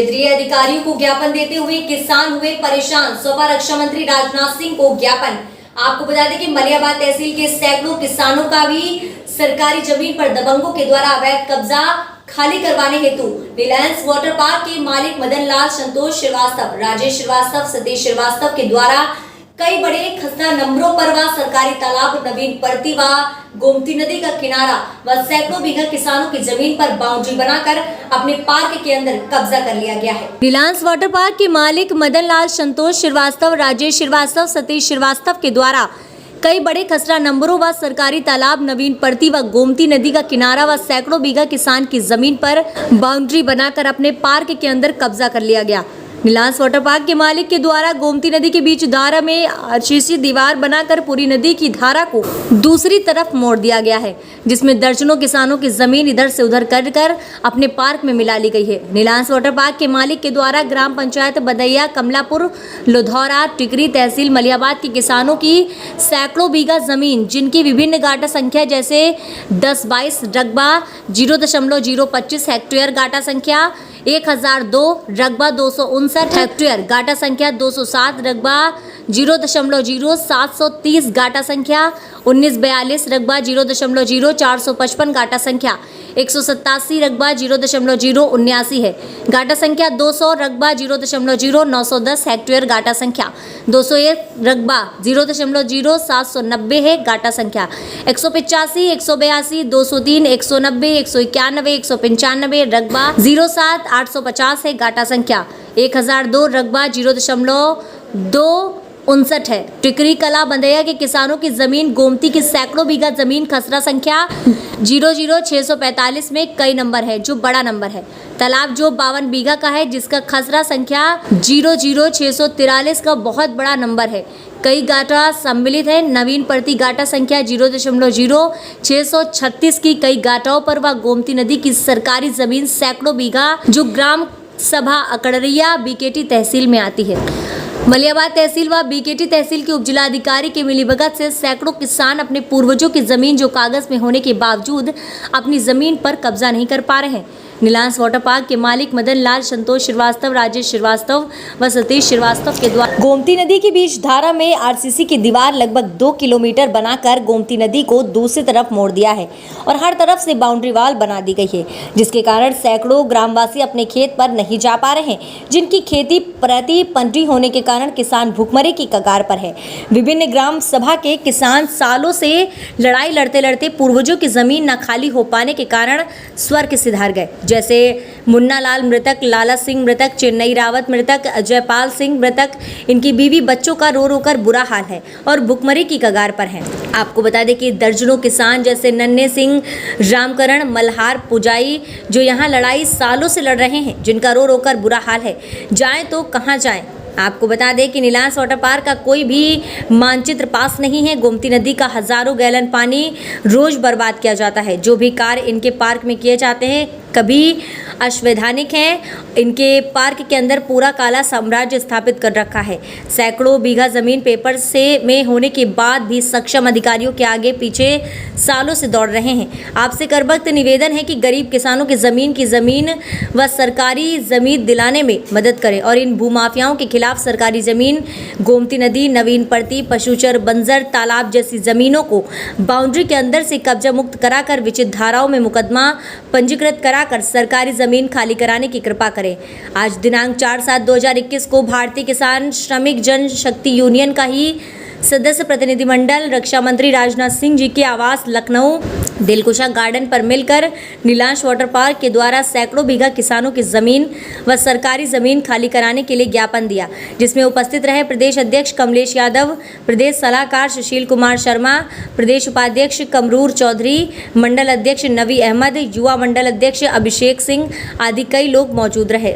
क्षेत्रीय अधिकारियों को ज्ञापन देते हुए किसान हुए परेशान। सपा रक्षा मंत्री राजनाथ सिंह को ज्ञापन। आपको बता दें कि मलियाबाद तहसील के सैकड़ों किसानों का भी सरकारी जमीन पर दबंगों के द्वारा अवैध कब्जा खाली करवाने हेतु रिलायंस वाटर पार्क के मालिक मदन लाल, संतोष श्रीवास्तव, राजेश श्रीवास्तव, सतीश श्रीवास्तव के द्वारा कई बड़े खसरा नंबरों पर व सरकारी तालाब, नवीन परती व गोमती नदी का किनारा व सैकड़ों बीघा किसानों की जमीन पर बाउंड्री बनाकर अपने पार्क के अंदर कब्जा कर लिया गया है। रिलायंस वाटर पार्क के मालिक मदन लाल, संतोष श्रीवास्तव, राजेश श्रीवास्तव, सतीश श्रीवास्तव के द्वारा कई बड़े खसरा नंबरों व सरकारी तालाब, नवीन परती व गोमती नदी का किनारा व सैकड़ों बीघा किसान की जमीन पर बाउंड्री बनाकर अपने पार्क के अंदर कब्जा कर लिया गया। रिलायंस वाटर पार्क के मालिक के द्वारा गोमती नदी के बीच धारा में आरसीसी दीवार बनाकर पूरी नदी की धारा को दूसरी तरफ मोड़ दिया गया है, जिसमें दर्जनों किसानों की जमीन इधर से उधर कर अपने पार्क में मिला ली गई है। रिलायंस वाटर पार्क के मालिक के द्वारा ग्राम पंचायत बदैया, कमलापुर, लोधौरा, टिकरी, तहसील मलियाबाद के किसानों की सैकड़ों बीघा जमीन, जिनकी विभिन्न गाटा संख्या जैसे 1022 रकबा 0.025 हेक्टेयर, गाटा संख्या 1002 रकबा 259 हेक्टेयर, गाटा संख्या 207 रकबा 0.0730, गाटा संख्या 1942 रकबा 0.0455, गाटा संख्या 187 रकबा 0.079 है, गाटा संख्या 200 रकबा 0.0910 हेक्टेयर, गाटा संख्या 201 रकबा 0.0790 है, गाटा संख्या 185, 182, 203, 190, 191, 195 रकबा 07850 है, गाटा संख्या 1002 रकबा 0.259 है। टिकरी कला बंदैया के किसानों की जमीन गोमती की सैकड़ों बीघा जमीन खसरा संख्या 00645 में कई नंबर है, जो बड़ा नंबर है। तालाब जो 52 बीघा का है, जिसका खसरा संख्या 00643 का बहुत बड़ा नंबर है। कई गाटा सम्मिलित है। नवीन परती गाटा संख्या 0.0636 की कई गाटाओं पर व गोमती नदी की सरकारी जमीन सैकड़ों बीघा, जो ग्राम सभा अकड़रिया बीकेटी तहसील में आती है। मलियाबाद तहसील व बीकेटी तहसील के उपजिलाधिकारी के मिलीभगत से सैकड़ों किसान अपने पूर्वजों की जमीन, जो कागज में होने के बावजूद अपनी जमीन पर कब्जा नहीं कर पा रहे हैं। रिलायंस वाटर पार्क के मालिक मदन लाल, संतोष श्रीवास्तव, राजेश श्रीवास्तव व सतीश श्रीवास्तव के द्वारा गोमती नदी के बीच धारा में आरसीसी की दीवार लगभग 2 किलोमीटर बनाकर गोमती नदी को दूसरी तरफ मोड़ दिया है और हर तरफ से बाउंड्री वाल बना दी गई है, जिसके कारण सैकड़ों ग्रामवासी अपने खेत पर नहीं जा पा रहे हैं, जिनकी खेती प्रति पंटी होने के कारण किसान भूखमरी की कगार पर है। विभिन्न ग्राम सभा के किसान सालों से लड़ाई लड़ते लड़ते पूर्वजों की जमीन न खाली हो पाने के कारण स्वर्ग सिधार गए, जैसे मुन्ना लाल मृतक, लाला सिंह मृतक, चेन्नई रावत मृतक, अजयपाल सिंह मृतक। इनकी बीवी बच्चों का रो रो कर बुरा हाल है और भुखमरी की कगार पर हैं। आपको बता दें कि दर्जनों किसान जैसे नन्हे सिंह, रामकरण, मल्हार, पुजाई, जो यहाँ लड़ाई सालों से लड़ रहे हैं, जिनका रो रो कर बुरा हाल है। जाएं तो कहाँ जाएं। आपको बता दें कि रिलायंस वाटर पार्क का कोई भी मानचित्र पास नहीं है। गोमती नदी का हजारों गैलन पानी रोज बर्बाद किया जाता है। जो भी कार्य इनके पार्क में किए जाते हैं कभी अवैधानिक हैं। इनके पार्क के अंदर पूरा काला साम्राज्य स्थापित कर रखा है। सैकड़ों बीघा जमीन पेपर से में होने के बाद भी सक्षम अधिकारियों के आगे पीछे सालों से दौड़ रहे हैं। आपसे करबख्त निवेदन है कि गरीब किसानों की जमीन व सरकारी जमीन दिलाने में मदद करें और इन भूमाफियाओं के खिलाफ सरकारी जमीन, गोमती नदी, नवीन परती, पशुचर, बंजर तालाब जैसी जमीनों को बाउंड्री के अंदर से कब्जा मुक्त कराकर विचित्र धाराओं में मुकदमा पंजीकृत कराकर सरकारी जमीन खाली कराने की कृपा करें। आज दिनांक 4/7/2021 को भारतीय किसान श्रमिक जन शक्ति यूनियन का ही सदस्य प्रतिनिधिमंडल रक्षा मंत्री राजनाथ सिंह जी के आवास लखनऊ दिलकुशा गार्डन पर मिलकर रिलायंस वाटर पार्क के द्वारा सैकड़ों बीघा किसानों की जमीन व सरकारी जमीन खाली कराने के लिए ज्ञापन दिया, जिसमें उपस्थित रहे प्रदेश अध्यक्ष कमलेश यादव, प्रदेश सलाहकार सुशील कुमार शर्मा, प्रदेश उपाध्यक्ष कमरूर चौधरी, मंडल अध्यक्ष नवी अहमद, युवा मंडल अध्यक्ष अभिषेक सिंह आदि कई लोग मौजूद रहे।